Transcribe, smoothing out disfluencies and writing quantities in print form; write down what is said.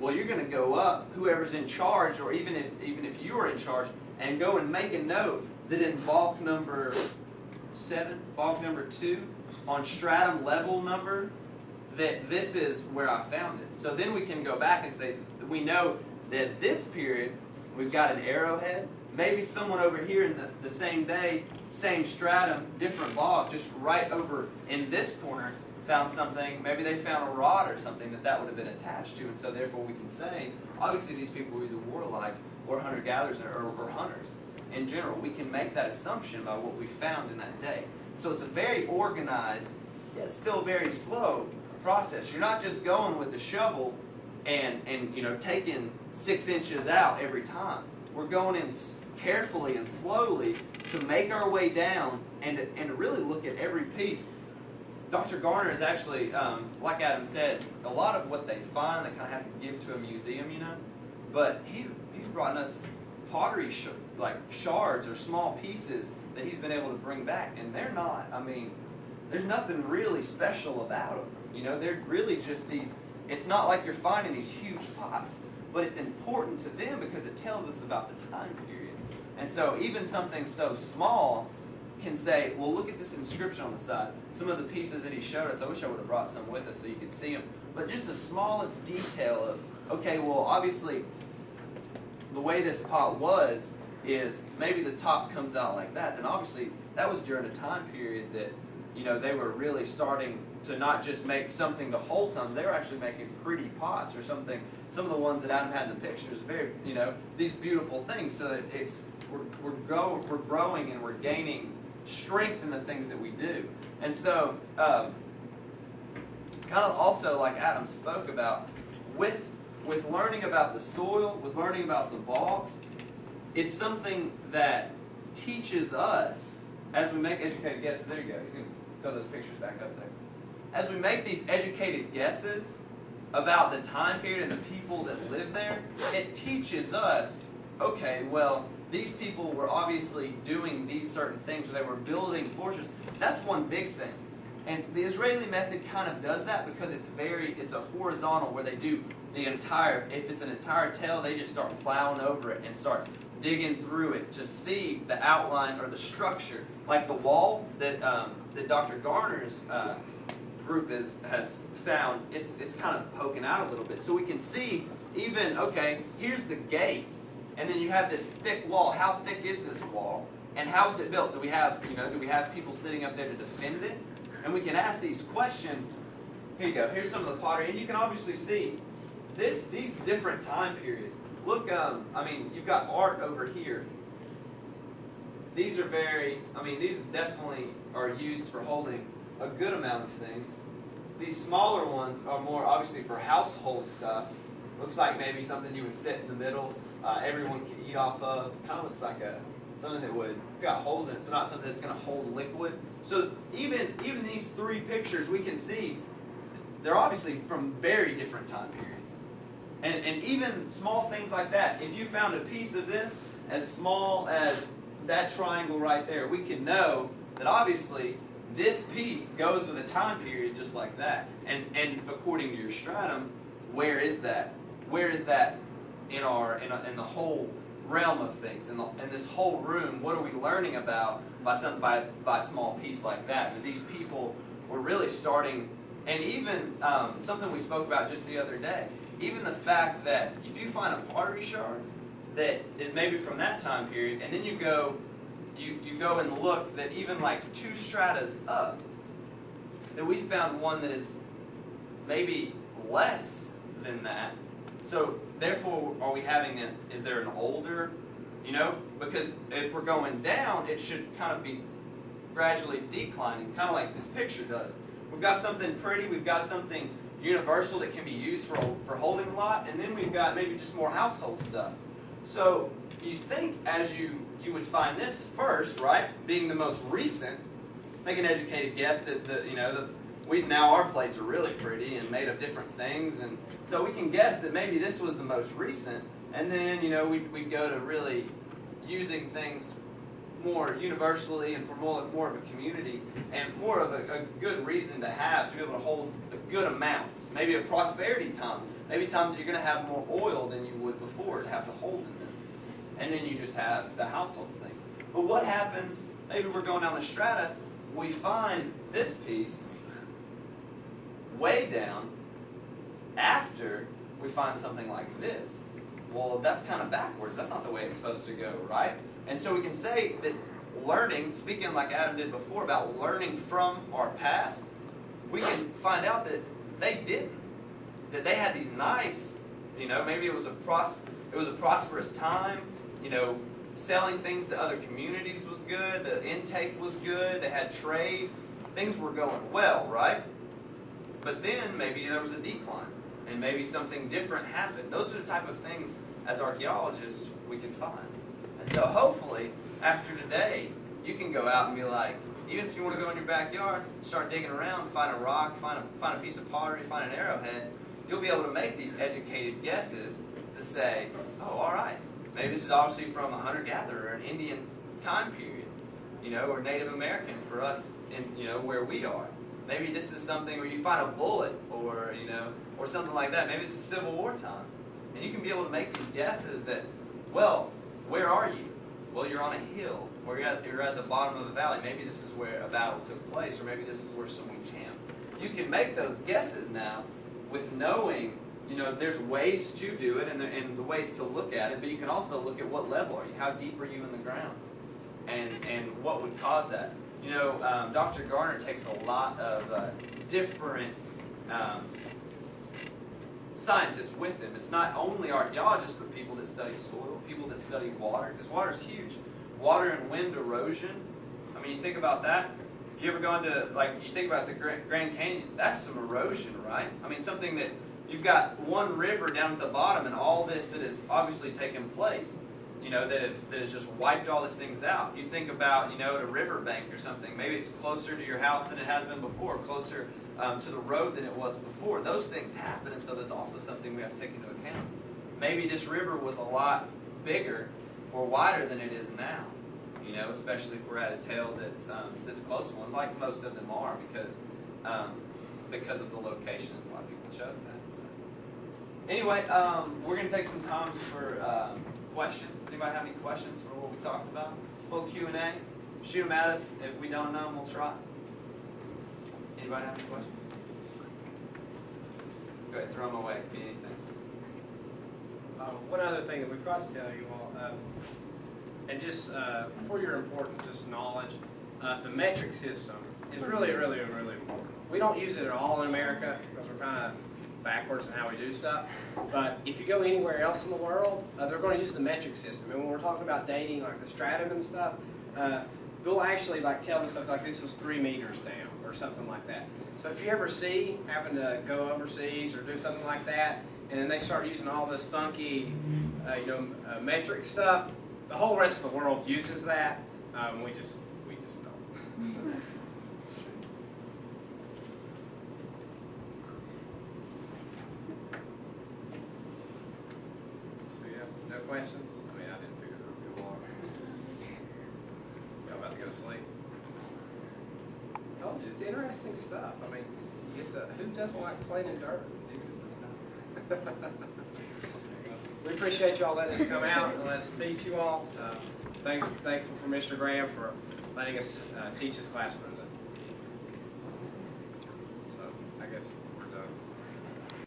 well, you're going to go up, whoever's in charge, or even if you are in charge, and go and make a note that in balk number 7, balk number 2, on stratum level number, that this is where I found it. So then we can go back and say, we know that this period, we've got an arrowhead. Maybe someone over here in the same day, same stratum, different balk, just right over in this corner, found something. Maybe they found a rod or something that would have been attached to, and so therefore we can say, obviously these people were either warlike or hunter-gatherers or hunters. In general, we can make that assumption by what we found in that day. So it's a very organized, yet still very slow process. You're not just going with the shovel and taking 6 inches out every time. We're going in carefully and slowly to make our way down and to really look at every piece. Dr. Garner is actually, like Adam said, a lot of what they find they kind of have to give to a museum, But he's brought us pottery shards or small pieces that he's been able to bring back, and they're not. I mean, there's nothing really special about them. They're really just these. It's not like you're finding these huge pots, but it's important to them because it tells us about the time period. And so even something so small can say, well, look at this inscription on the side. Some of the pieces that he showed us, I wish I would have brought some with us so you could see them. But just the smallest detail of, okay, well, obviously, the way this pot was is maybe the top comes out like that. Then obviously, that was during a time period that, they were really starting to not just make something to hold something, they were actually making pretty pots or something. Some of the ones that Adam had in the pictures, very, these beautiful things. So that we're growing and we're gaining strength in the things that we do. And so, kind of also like Adam spoke about, with learning about the soil, with learning about the balks, it's something that teaches us as we make educated guesses. There you go. He's going to throw those pictures back up there. As we make these educated guesses about the time period and the people that live there, it teaches us, okay, well, these people were obviously doing these certain things, or they were building fortresses. That's one big thing. And the Israeli method kind of does that because it's a horizontal where they do the entire, if it's an entire tale, they just start plowing over it and start digging through it to see the outline or the structure. Like the wall that Dr. Garner's group has found, it's kind of poking out a little bit. So we can see even, okay, here's the gate, and then you have this thick wall. How thick is this wall? And how is it built? Do we have people sitting up there to defend it? And we can ask these questions. Here you go. Here's some of the pottery, and you can obviously see these different time periods. Look, you've got art over here. These are these definitely are used for holding a good amount of things. These smaller ones are more obviously for household stuff. Looks like maybe something you would sit in the middle, everyone can eat off of. Kind of looks like something that it's got holes in it, so not something that's going to hold liquid. So even these 3 pictures, we can see they're obviously from very different time periods. And even small things like that, if you found a piece of this as small as that triangle right there, we can know that obviously this piece goes with a time period just like that. And according to your stratum, where is that? Where is that in the whole realm of things? In this whole room, what are we learning about by a small piece like that? And these people were really starting, and even something we spoke about just the other day, even the fact that if you find a pottery shard that is maybe from that time period, and then you go and look that even like 2 stratas up, that we found one that is maybe less than that. So therefore, are we having is there an older, because if we're going down, it should kind of be gradually declining, kind of like this picture does. We've got something pretty, we've got something universal that can be used for holding a lot, and then we've got maybe just more household stuff. So you think as you would find this first, right, being the most recent, make an educated guess that now our plates are really pretty and made of different things, and so we can guess that maybe this was the most recent, and then we'd go to really using things more universally and for more of a community and more of a good reason to have to be able to hold the good amounts. Maybe a prosperity time. Maybe times that you're going to have more oil than you would before to have to hold in this. And then you just have the household things. But what happens, maybe we're going down the strata, we find this piece way down after we find something like this. Well, that's kind of backwards. That's not the way it's supposed to go, right? And so we can say that learning, speaking like Adam did before about learning from our past, we can find out that they didn't. That they had these nice, maybe it was a prosperous time, selling things to other communities was good, the intake was good, they had trade, things were going well, right? But then maybe there was a decline, and maybe something different happened. Those are the type of things, as archaeologists, we can find. And so hopefully, after today, you can go out and be like, even if you want to go in your backyard, start digging around, find a rock, find a piece of pottery, find an arrowhead, you'll be able to make these educated guesses to say, oh, all right, maybe this is obviously from a hunter-gatherer, an Indian time period, or Native American for us in, where we are. Maybe this is something where you find a bullet or, or something like that. Maybe it's Civil War times. And you can be able to make these guesses that, well, where are you? Well, you're on a hill, or you're at the bottom of a valley. Maybe this is where a battle took place, or maybe this is where someone camped. You can make those guesses now with knowing, there's ways to do it and the ways to look at it, but you can also look at what level are you, how deep are you in the ground, and what would cause that. Dr. Garner takes a lot of different scientists with him. It's not only archaeologists, but people that study soil, people that study water, because water is huge. Water and wind erosion. I mean, you think about that. You ever gone to, you think about the Grand Canyon, that's some erosion, right? I mean, something that you've got one river down at the bottom and all this that has obviously taken place, that has just wiped all these things out. You think about, at a riverbank or something, maybe it's closer to your house than it has been before, closer to the road than it was before. Those things happen, and so that's also something we have to take into account. Maybe this river was a lot bigger or wider than it is now. Especially if we're at a tail that's close to one, like most of them are, because of the location. A lot of people chose that. So. Anyway, we're going to take some time for questions. Anybody have any questions for what we talked about? A little Q&A. Shoot them at us. If we don't know them, we'll try. Anybody have any questions? Go ahead, throw them away. It could be anything. One other thing that we forgot to tell you all, and just for your important just knowledge, the metric system is really, really, really important. We don't use it at all in America because we're kind of backwards in how we do stuff. But if you go anywhere else in the world, they're going to use the metric system. And when we're talking about dating, like the stratum and stuff, they'll actually tell us stuff like this was 3 meters down or something like that. So if you ever happen to go overseas or do something like that, and then they start using all this funky, metric stuff, the whole rest of the world uses that. We just don't. So yeah, no questions? I mean, I didn't figure it would be long. Y'all about to go to sleep? I told you, it's interesting stuff. I mean, who doesn't like playing in dirt? We appreciate y'all letting us come out and let us teach you all. Thankful for Mr. Graham for letting us teach this class for us.